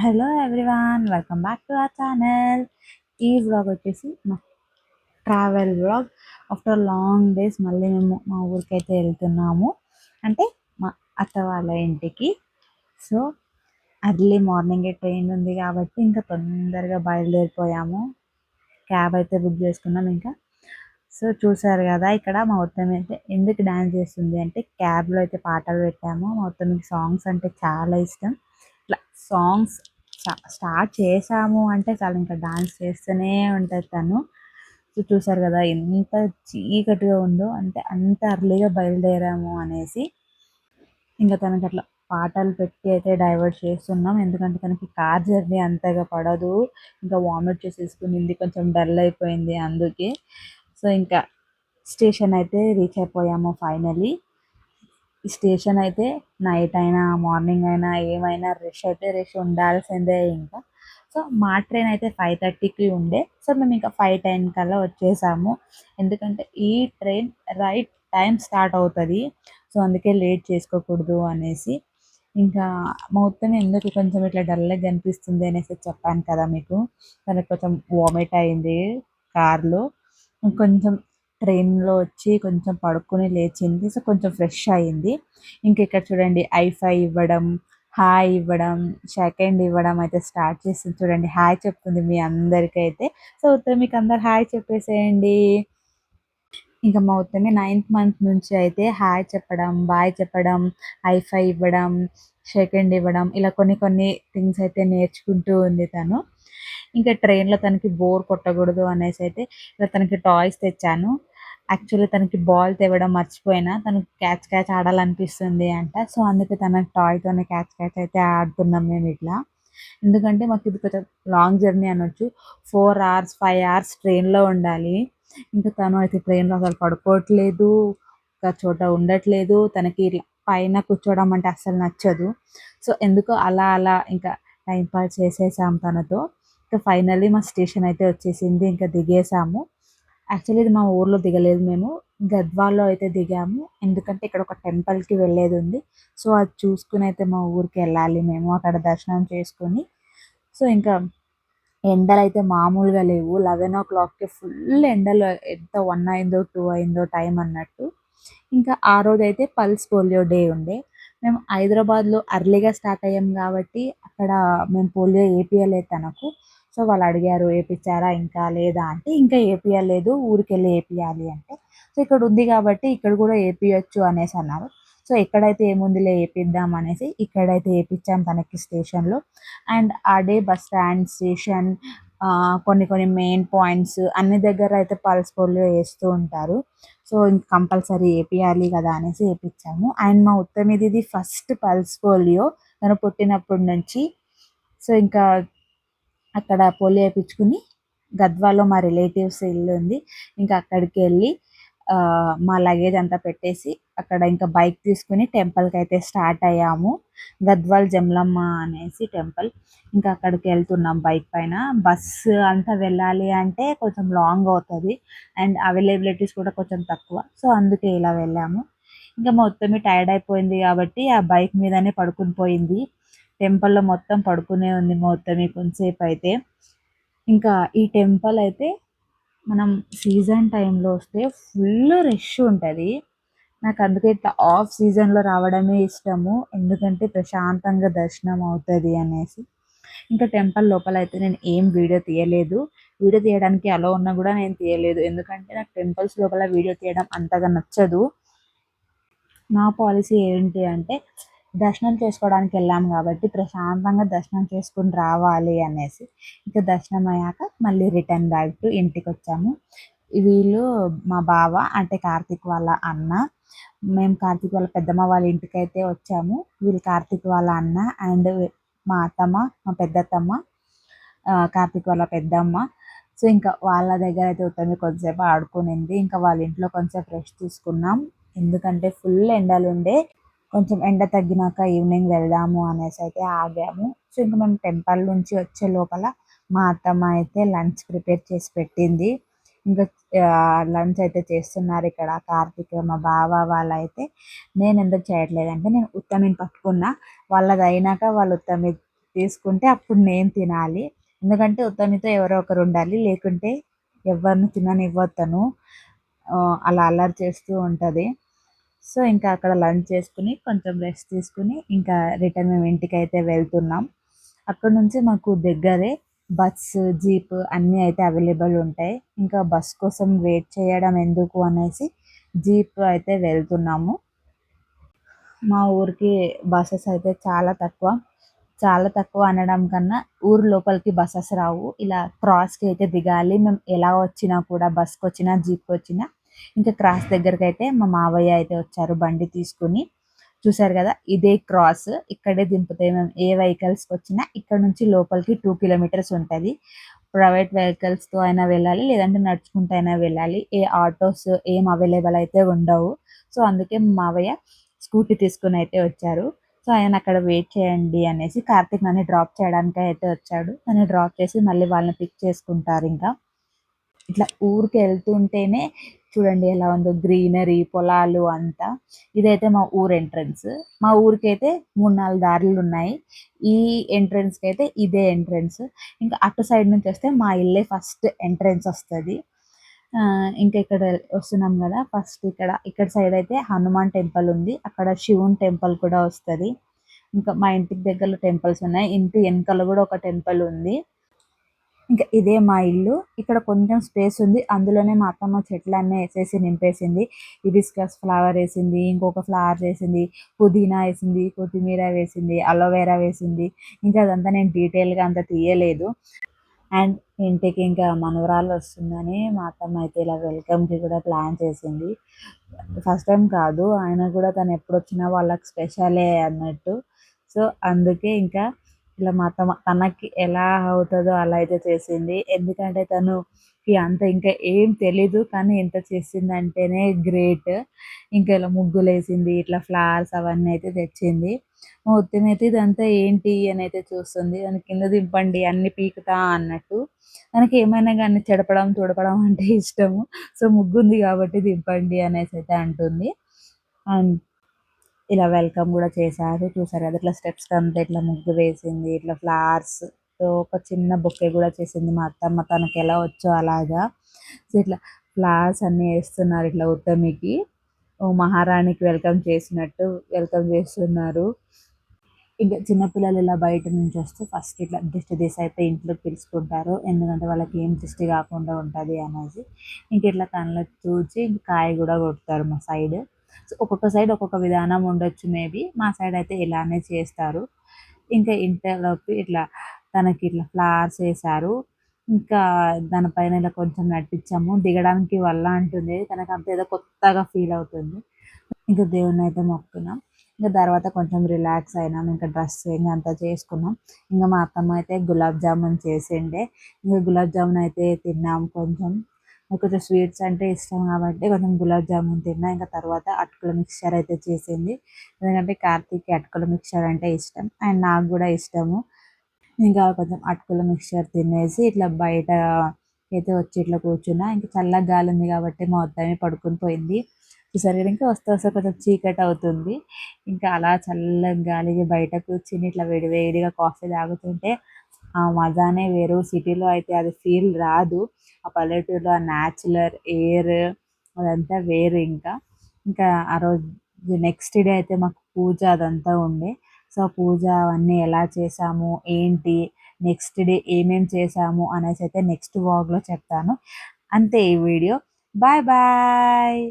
Hello everyone, welcome back to our channel. ఈ vlog వచ్చేసి మా travel vlog. After long days మళ్ళీ మేము మా ఊరికి అయితే వెళ్తున్నాము, అంటే మా అత్త వాళ్ళ ఇంటికి. సో అర్లీ మార్నింగే ట్రైన్ ఉంది కాబట్టి ఇంకా తొందరగా బయలుదేరిపోయాము. క్యాబ్ అయితే బుక్ చేసుకున్నాం ఇంకా. సో చూసారు కదా, ఇక్కడ మా ఉత్తమ అయితే ఎందుకు డాన్స్ చేస్తుంది అంటే, క్యాబ్లో అయితే పాటలు పెట్టాము. మా ఉత్తమకి సాంగ్స్ అంటే చాలా ఇష్టం. ఇట్లా సాంగ్స్ స్టార్ట్ చేసాము అంటే చాలా ఇంకా డాన్స్ చేస్తూనే ఉంటుంది తను. సో చూసారు కదా ఎంత చీకటిగా ఉందో, అంటే అంత అర్లీగా బయలుదేరాము అనేసి. ఇంకా తనకి అట్లా పాటలు పెట్టి అయితే డైవర్ట్ చేస్తున్నాం, ఎందుకంటే తనకి కార్ జర్నీ అంతగా పడదు. ఇంకా వామిట్ చేసేసుకునింది, కొంచెం డల్ అయిపోయింది అందుకే. సో ఇంకా స్టేషన్ అయితే రీచ్ అయిపోయాము ఫైనలీ. ఈ స్టేషన్ అయితే నైట్ అయినా మార్నింగ్ అయినా ఏమైనా రష్ అయితే రష్ ఉండాల్సిందే ఇంకా. సో మా ట్రైన్ అయితే 5:30కి ఉండే. సో మేము ఇంకా 5:10 కల్లా వచ్చేసాము, ఎందుకంటే ఈ ట్రైన్ రైట్ టైం స్టార్ట్ అవుతుంది. సో అందుకే లేట్ చేసుకోకూడదు అనేసి. ఇంకా మొత్తం ఎందుకు కొంచెం ఇట్లా డల్గా కనిపిస్తుంది అనేసి చెప్పాను కదా మీకు. తనకు కొంచెం వామిట్ అయింది కార్లో. కొంచెం ట్రైన్లో వచ్చి కొంచెం పడుకొని లేచింది, సో కొంచెం ఫ్రెష్ అయింది. ఇంకా ఇక్కడ చూడండి, ఐఫై ఇవ్వడం, హాయ్ ఇవ్వడం, సెకండ్ ఇవ్వడం అయితే స్టార్ట్ చేస్తుంది. చూడండి హాయ్ చెప్తుంది మీ అందరికైతే. సో మీకు అందరు హాయ్ చెప్పేసేయండి. ఇంకా మా ఉత్తమి 9th మంత్ నుంచి అయితే హాయ్ చెప్పడం, బాయ్ చెప్పడం, హైఫై ఇవ్వడం, సెకండ్ ఇవ్వడం, ఇలా కొన్ని కొన్ని థింగ్స్ అయితే నేర్చుకుంటూ ఉంది తను. ఇంకా ట్రైన్లో తనకి బోర్ కొట్టకూడదు అనేసి అయితే ఇలా తనకి టాయ్స్ తెచ్చాను. యాక్చువల్లీ తనకి బాల్ తేవడం మర్చిపోయినా, తనకి క్యాచ్ క్యాచ్ ఆడాలనిపిస్తుంది అంట. సో అందుకే తన టాయ్తోనే క్యాచ్ క్యాచ్ అయితే ఆడుతున్నాం మేము ఇట్లా. ఎందుకంటే మాకు ఇది కొంచెం లాంగ్ జర్నీ అనొచ్చు. 4 hours 5 hours ట్రైన్లో ఉండాలి. ఇంకా తను అయితే ట్రైన్లో అసలు పడుకోవట్లేదు, ఒక చోట ఉండట్లేదు. తనకి ఇట్లా పైన కూర్చోవడం అంటే అస్సలు నచ్చదు. సో ఎందుకో అలా అలా ఇంకా టైం పాస్ చేసేసాం తనతో. ఇంకా ఫైనల్లీ మా స్టేషన్ అయితే వచ్చేసింది, ఇంకా దిగేసాము. యాక్చువల్లీ ఇది మా ఊర్లో దిగలేదు, మేము గద్వాల్లో అయితే దిగాము, ఎందుకంటే ఇక్కడ ఒక టెంపుల్కి వెళ్ళేది ఉంది. సో అది చూసుకుని అయితే మా ఊరికి వెళ్ళాలి మేము, అక్కడ దర్శనం చేసుకొని. సో ఇంకా ఎండలు అయితే మామూలుగా లేవు. 11 o'clockకి ఫుల్ ఎండలు, ఎంత 1 అయిందో 2 అయిందో టైం అన్నట్టు. ఇంకా ఆ రోజు అయితే పల్స్ పోలియో డే ఉండే. మేము హైదరాబాద్లో అర్లీగా స్టార్ట్ అయ్యాం కాబట్టి అక్కడ మేము పోలియో వేపియలేదు తనకు. సో వాళ్ళు అడిగారు వేపించారా ఇంకా లేదా అంటే, ఇంకా వేపియలేదు, ఊరికెళ్ళి వేపియాలి అంటే. సో ఇక్కడ ఉంది కాబట్టి ఇక్కడ కూడా వేపియచ్చు అనేసి అన్నారు. సో ఎక్కడైతే ఏముందిలే వేపిద్దాం అనేసి ఇక్కడైతే వేపించాం తనకి స్టేషన్లో. అండ్ ఆ డే బస్ స్టాండ్, స్టేషన్, కొన్ని కొన్ని మెయిన్ పాయింట్స్ అన్ని దగ్గర అయితే పల్స్ పోలియో వేస్తూ ఉంటారు. సో ఇంక కంపల్సరీ వేపియాలి కదా అనేసి వేపించాము. అండ్ మా ఉత్తమిది ఫస్ట్ పల్స్ పోలియో తను పుట్టినప్పటి నుంచి. సో ఇంకా అక్కడ పోలియో వేయించుకుని గద్వాలో మా రిలేటివ్స్ ఇల్లు ఉంది, ఇంకా అక్కడికి వెళ్ళి మా లగేజ్ అంతా పెట్టేసి అక్కడ ఇంకా బైక్ తీసుకుని టెంపుల్కి అయితే స్టార్ట్ అయ్యాము. గద్వాల్ జమలమ్మ అనేసి టెంపుల్. ఇంకా అక్కడికి వెళ్తున్నాం బైక్ పైన. బస్సు అంతా వెళ్ళాలి అంటే కొంచెం లాంగ్ అవుతుంది, అండ్ అవైలబిలిటీస్ కూడా కొంచెం తక్కువ. సో అందుకే ఇలా వెళ్ళాము. ఇంకా మొత్తం టైర్డ్ అయిపోయింది కాబట్టి ఆ బైక్ మీదనే పడుకుని పోయింది. టెంపుల్లో మొత్తం పడుకునే ఉంది మొత్తం కొంతసేపు అయితే. ఇంకా ఈ టెంపుల్ అయితే మనం సీజన్ టైంలో వస్తే ఫుల్ రష్ ఉంటుంది. నాకు అందుకే ఇట్లా ఆఫ్ సీజన్లో రావడమే ఇష్టము, ఎందుకంటే ప్రశాంతంగా దర్శనం అవుతుంది అనేసి. ఇంకా టెంపుల్ లోపల అయితే నేను ఏం వీడియో తీయలేదు. వీడియో తీయడానికి అలో ఉన్నా కూడా నేను తీయలేదు, ఎందుకంటే నాకు టెంపుల్స్ లోపల వీడియో తీయడం అంతగా నచ్చదు. నా పాలసీ ఏంటి అంటే, దర్శనం చేసుకోవడానికి వెళ్ళాము కాబట్టి ప్రశాంతంగా దర్శనం చేసుకుని రావాలి అనేసి. ఇంకా దర్శనం అయ్యాక మళ్ళీ రిటర్న్ బ్యాక్ టు ఇంటికి వచ్చాము. వీళ్ళు మా బావ, అంటే కార్తీక్ వాళ్ళ అన్న. మేము కార్తీక్ వాళ్ళ పెద్దమ్మ వాళ్ళ ఇంటికి అయితే వచ్చాము. వీళ్ళు కార్తీక్ వాళ్ళ అన్న. అండ్ మా అత్తమ్మ, మా పెద్దత్తమ్మ, కార్తీక్ వాళ్ళ పెద్దమ్మ. సో ఇంకా వాళ్ళ దగ్గర అయితే ఉత్తమి కొద్దిసేపు ఆడుకునింది. ఇంకా వాళ్ళ ఇంట్లో కొంచెం రెస్ట్ తీసుకున్నాం, ఎందుకంటే ఫుల్ ఎండలు ఉండే. కొంచెం ఎండ తగ్గినాక ఈవినింగ్ వెళ్దాము అనేసి అయితే ఆగాము. సో ఇంకా మేము టెంపుల్ నుంచి వచ్చే లోపల మా అత్తమ్మ అయితే లంచ్ ప్రిపేర్ చేసి పెట్టింది. ఇంకా లంచ్ అయితే చేస్తున్నారు ఇక్కడ కార్తీక్, మా బావ వాళ్ళు అయితే. నేను ఎందుకు చేయట్లేదంటే, నేను ఉత్తమిని పట్టుకున్నా, వాళ్ళది అయినాక వాళ్ళు ఉత్తమి తీసుకుంటే అప్పుడు నేను తినాలి. ఎందుకంటే ఉత్తమితో ఎవరో ఒకరు ఉండాలి. లేకుంటే ఎవరిని తిననివ్వతను. అలా అల్లరి చేస్తూ ఉంటది. సో, ఇంకా అక్కడ లంచ్ చేసుకొని, కొంచెం రెస్ట్ తీసుకొని, ఇంకా రిటర్న్ మేము ఇంటికైతే వెళ్తున్నాం. అక్కడి నుంచి మాకు దగ్గరే బస్సు, జీప్ అన్నీ అయితే అవైలబుల్ ఉంటాయి. ఇంకా బస్ కోసం వెయిట్ చేయడం ఎందుకు అనేసి జీప్ అయితే వెళ్తున్నాము. మా ఊరికి బసెస్ అయితే చాలా తక్కువ. చాలా తక్కువ అనడం కన్నా ఊరు లోపలికి బసెస్ రావు. ఇలా క్రాస్‌కి అయితే దిగాలి. మేము ఎలా వచ్చినా కూడా బస్‌కొచ్చినా, జీప్‌కొచ్చినా ఇంకా క్రాస్ దగ్గరకైతే మా మావయ్య అయితే వచ్చారు బండి తీసుకొని. చూసారు గదా! ఇదే క్రాస్. ఇక్కడే దింపుతాయి. మేము ఏ వెహికల్స్‌కొచ్చినా ఇక్కడ నుంచి లోపలికి 2 కిలోమీటర్స్ ఉంటది. ప్రైవేట్ వెహికల్స్‌తో అయినా వెళ్ళాలి. లేదంటే నడుచుకుంటూ అయినా వెళ్ళాలి. ఏ ఆటోస్ ఏం అవైలబుల్ అయితే ఉండవు. సో, అందుకే మా మావయ్య స్కూటీ తీసుకొనైతే వచ్చారు. సో, ఆయన అక్కడ వెయిట్ చేయండి అనేసి కార్తీక్ నన్ను డ్రాప్ చేయడానికి అయితే వచ్చాడు. నన్ను డ్రాప్ చేసి మళ్ళీ వాళ్ళని పిక్ చేసుకుంటారింకా. ఇట్లా ఊరికెళ్తుంటేనే చూడండి ఎలా ఉందో గ్రీనరీ, పొలాలు అంతా. ఇదైతే మా ఊరు ఎంట్రన్స్. మా ఊరికైతే 3, 4 దారులున్నాయి. ఈ ఎంట్రన్స్‌కైతే ఇదే ఎంట్రన్స్. ఇంకా అటు సైడ్ నుంచొస్తే మా ఇల్లే ఫస్ట్ ఎంట్రన్స్ ఒస్తది. ఇంకా ఇక్కడ వస్తున్నాం గదా! ఫస్ట్ ఇక్కడ సైడ్ అయితే హనుమాన్ టెంపుల్ ఉంది. అక్కడ శివుని టెంపుల్ కూడా వస్తది. ఇంకా మా ఇంటికి దగ్గరలో టెంపుల్స్ ఉన్నాయి. ఇంటి ఎనకాల గూడా ఒక టెంపుల్ ఉంది. ఇంకా ఇదే మా ఇల్లు. ఇక్కడ కొంచెం స్పేస్ ఉంది. అందులోనే మా అత్తమ్మ చెట్లన్నీ ఏసేసి నింపేసింది. Hibiscus flower ఏసింది. ఇంకొక ఫ్లవర్స్ ఏసింది. పుదీనా ఏసింది. కొత్తిమీర వేసింది. అలోవెరా వేసింది. ఇంకా అదంతా నేను డీటెయిల్‌గా అంత తీయలేదు. అండ్ ఇంటికి ఇంకా మనవరాలు వస్తుందని మా అత్తమ్మ అయితే ఇలా వెల్కమ్‌కి కూడా ప్లాన్ చేసింది. ఫస్ట్ టైమ్ కాదు. అయినా కూడా తను ఎప్పుడొచ్చినా వాళ్ళకి స్పెషలే అన్నట్టు. సో, అందుకే ఇంకా ఇలా మా అత్తమ్మ తనకి ఎలా అవుతదో అలా అయితే చేసింది. ఎందుకంటే తనుకి అంత ఇంకా ఏం తెలీదు. కానీ ఇంత చేసిందంటేనే గ్రేట్. ఇంకా ఇలా ముగ్గులేసింది. ఇట్లా ఫ్లవర్స్ అవన్నీ అయితే తెచ్చింది. మా వదినైతే ఇదంతా ఏంటి అనైతే చూస్తుంది. నన్ను కింద దింపండి అన్నీ పీకుతా అన్నట్టు. తనకి ఏమైనా గానీ చెడపడం, తుడపడం అంటే ఇష్టము. సో, ముగ్గుంది కాబట్టి దింపండి అనేసైతే అంటుంది. అండ్ ఇలా వెల్కమ్ గూడా చేశారు. చూసారు కదా! ఇట్లా స్టెప్స్‌కంతా ఇట్లా ముగ్గు వేసింది. ఇట్లా ఫ్లవర్స్‌తో ఒక చిన్న బొకే గూడా చేసింది మా అత్తమ్మ. తనకెలా వచ్చో అలాగా. సో, ఇట్లా ఫ్లవర్స్ అన్నీ ఏస్తున్నారు ఇట్లా ఉత్తమికి. ఓ మహారాణికి వెల్కమ్ చేసినట్టు వెల్కమ్ చేస్తున్నారు. ఇంక చిన్న పిల్లలు ఇలా బయట నుంచొస్తే ఫస్ట్ ఇట్లా దిష్టి తీసైతే ఇంట్లోకి పిలుచుకుంటారు. ఎందుకంటే వాళ్ళకి ఏం దిష్టి కాకుండా ఉంటది అనేసి. ఇంక ఇట్లా కళ్ళకి తూచి కాయ గూడా కొడతారు మా సైడ్. సో, ఒక్కొక్క సైడ్ ఒక్కొక్క విధానం ఉండొచ్చు మేబీ. మా సైడ్ అయితే ఇలానే చేస్తారు. ఇంకా ఇంట్లోకి ఇట్లా తనకి ఇట్లా ఫ్లవర్స్ ఏశారు. ఇంకా దానిపైన ఇలా కొంచెం నడిపిచ్చాము. దిగడానికి వల్ల అంటుంది. తనకంత ఏదో కొత్తగా ఫీల్ అవుతుంది. ఇంక దేవుడినైతే మొక్కుకున్నాం. ఇంక తర్వాత కొంచెం రిలాక్స్ అయినాం. ఇంకా డ్రెస్ చేంజ్ అంతా చేసుకున్నాం. ఇంక మా అత్తమ్మ అయితే గులాబ్ జామున్ చేసిండే. ఇంక గులాబ్ జామున్ అయితే తిన్నాం కొంచెం. నాకు కొంచెం స్వీట్స్ అంటే ఇష్టం కాబట్టి కొంచెం గులాబ్ జామున్ తిన్నా. ఇంక తర్వాత అటుకుల మిక్స్చర్ అయితే చేసింది. ఎందుకంటే కార్తీక్‌కి అటుకుల మిక్స్చర్ అంటే ఇష్టం. అండ్ నాకు గూడా ఇష్టము. ఇంకా కొంచెం అటుకుల మిక్స్చర్ తినేసి ఇట్లా బయట అయితే వచ్చి ఇట్లా కూర్చున్నా. ఇంక చల్లగా గాలుంది కాబట్టి మా వదిన పడుకొని పోయింది. చూసారు కదా! ఇంకా వస్తా వస్తా కొంచెం చీకటవుతుంది. ఇంకా అలా చల్లగా గాలికి బయట కూర్చొని ఇట్లా వేడి వేడిగా కాఫీ తాగుతుంటే ఆ మజానే వేరు. సిటీలో అయితే అది ఫీల్ రాదు. ఆ పల్లెటూరులో ఆ న్యాచురల్ ఎయిర్ అదంతా వేరు ఇంకా. ఇంకా ఆ రోజు నెక్స్ట్ డే అయితే మాకు పూజ అదంతా ఉండే. సో, పూజ అవన్నీ ఎలా చేశాము, ఏంటి, నెక్స్ట్ డే ఏమేం చేశాము అనేసైతే నెక్స్ట్ వ్లాగ్‌లో చెప్తాను. అంతే ఈ వీడియో. Bye bye.